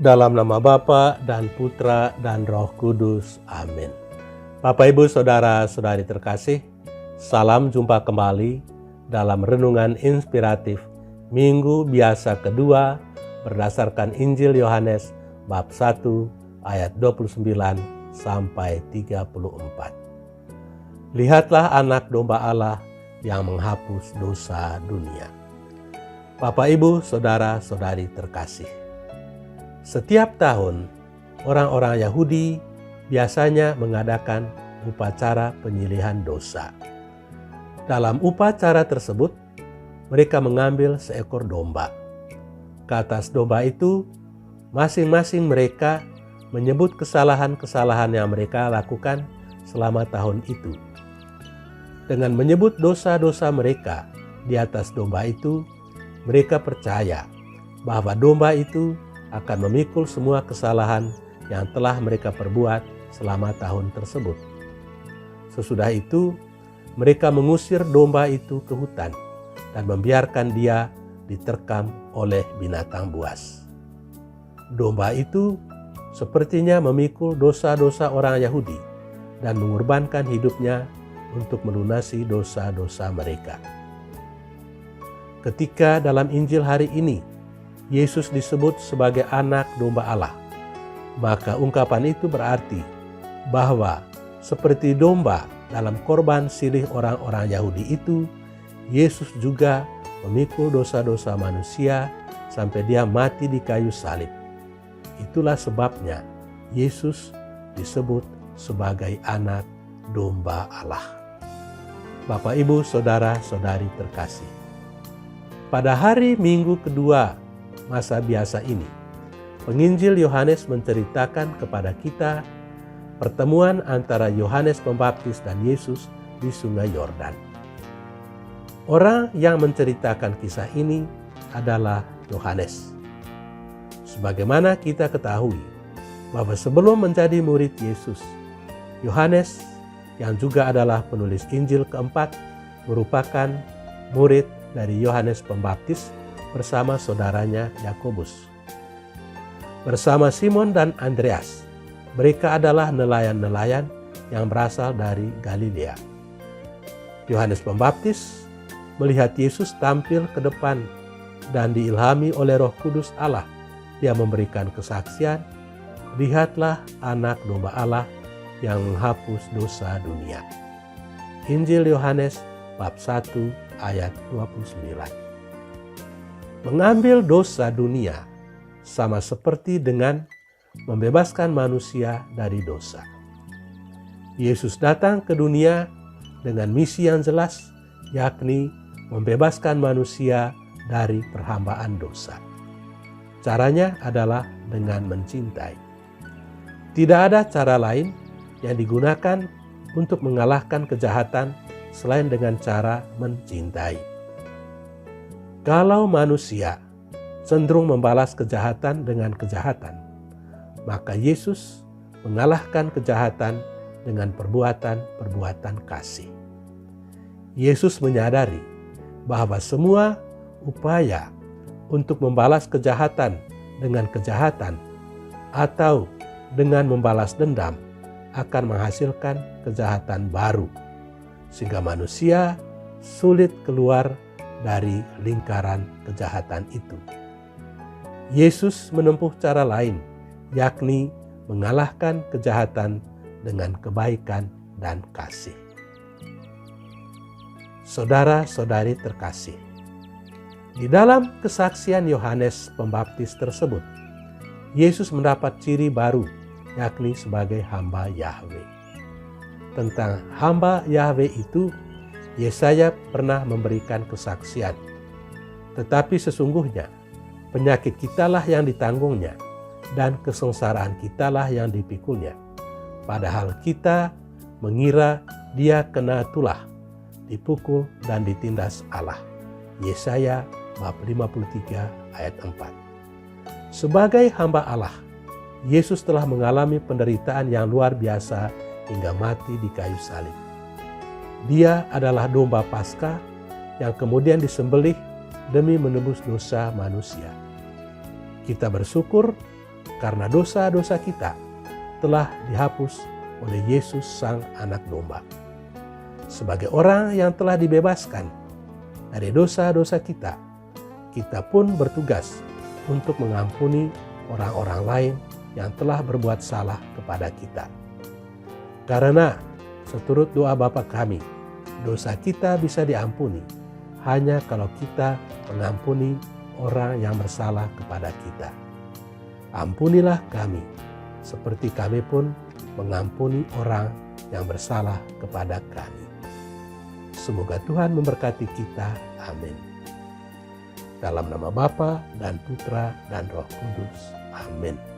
Dalam nama Bapa dan Putra dan Roh Kudus. Amin. Bapak, Ibu, Saudara-saudari terkasih, salam jumpa kembali dalam renungan inspiratif Minggu Biasa kedua berdasarkan Injil Yohanes bab 1 ayat 29 sampai 34. Lihatlah anak domba Allah yang menghapus dosa dunia. Bapak, Ibu, Saudara-saudari terkasih, setiap tahun orang-orang Yahudi biasanya mengadakan upacara penyilihan dosa. Dalam upacara tersebut, mereka mengambil seekor domba. Ke atas domba itu, masing-masing mereka menyebut kesalahan-kesalahan yang mereka lakukan selama tahun itu. Dengan menyebut dosa-dosa mereka di atas domba itu, mereka percaya bahwa domba itu akan memikul semua kesalahan yang telah mereka perbuat selama tahun tersebut. Sesudah itu, mereka mengusir domba itu ke hutan dan membiarkan dia diterkam oleh binatang buas. Domba itu sepertinya memikul dosa-dosa orang Yahudi dan mengorbankan hidupnya untuk melunasi dosa-dosa mereka. Ketika dalam Injil hari ini Yesus disebut sebagai anak domba Allah, maka ungkapan itu berarti bahwa seperti domba dalam korban silih orang-orang Yahudi itu, Yesus juga memikul dosa-dosa manusia sampai dia mati di kayu salib. Itulah sebabnya Yesus disebut sebagai anak domba Allah. Bapak, Ibu, Saudara-saudari terkasih, pada hari Minggu kedua masa biasa ini, penginjil Yohanes menceritakan kepada kita pertemuan antara Yohanes Pembaptis dan Yesus di Sungai Yordan. Orang yang menceritakan kisah ini adalah Yohanes. Sebagaimana kita ketahui bahwa sebelum menjadi murid Yesus, Yohanes yang juga adalah penulis Injil keempat merupakan murid dari Yohanes Pembaptis bersama saudaranya Yakobus. Bersama Simon dan Andreas, mereka adalah nelayan-nelayan yang berasal dari Galilea. Yohanes Pembaptis melihat Yesus tampil ke depan dan diilhami oleh Roh Kudus Allah. Dia memberikan kesaksian, "Lihatlah anak domba Allah yang menghapus dosa dunia." Injil Yohanes bab 1 ayat 29. Mengambil dosa dunia sama seperti dengan membebaskan manusia dari dosa. Yesus datang ke dunia dengan misi yang jelas, yakni membebaskan manusia dari perhambaan dosa. Caranya adalah dengan mencintai. Tidak ada cara lain yang digunakan untuk mengalahkan kejahatan selain dengan cara mencintai. Kalau manusia cenderung membalas kejahatan dengan kejahatan, maka Yesus mengalahkan kejahatan dengan perbuatan-perbuatan kasih. Yesus menyadari bahwa semua upaya untuk membalas kejahatan dengan kejahatan atau dengan membalas dendam akan menghasilkan kejahatan baru, sehingga manusia sulit keluar dari lingkaran kejahatan itu. Yesus menempuh cara lain, yakni mengalahkan kejahatan dengan kebaikan dan kasih. Saudara-saudari terkasih, di dalam kesaksian Yohanes Pembaptis tersebut, Yesus mendapat ciri baru, yakni sebagai hamba Yahwe. Tentang hamba Yahwe itu, Yesaya pernah memberikan kesaksian. Tetapi sesungguhnya penyakit kitalah yang ditanggungnya dan kesengsaraan kitalah yang dipikulnya. Padahal kita mengira dia kena tulah, dipukul dan ditindas Allah. Yesaya bab 53 ayat 4. Sebagai hamba Allah, Yesus telah mengalami penderitaan yang luar biasa hingga mati di kayu salib. Dia adalah domba Paskah yang kemudian disembelih demi menebus dosa manusia. Kita bersyukur karena dosa-dosa kita telah dihapus oleh Yesus Sang Anak Domba. Sebagai orang yang telah dibebaskan dari dosa-dosa kita, kita pun bertugas untuk mengampuni orang-orang lain yang telah berbuat salah kepada kita. Karena seturut doa Bapa kami, dosa kita bisa diampuni hanya kalau kita mengampuni orang yang bersalah kepada kita. Ampunilah kami, seperti kami pun mengampuni orang yang bersalah kepada kami. Semoga Tuhan memberkati kita. Amin. Dalam nama Bapa dan Putra dan Roh Kudus. Amin.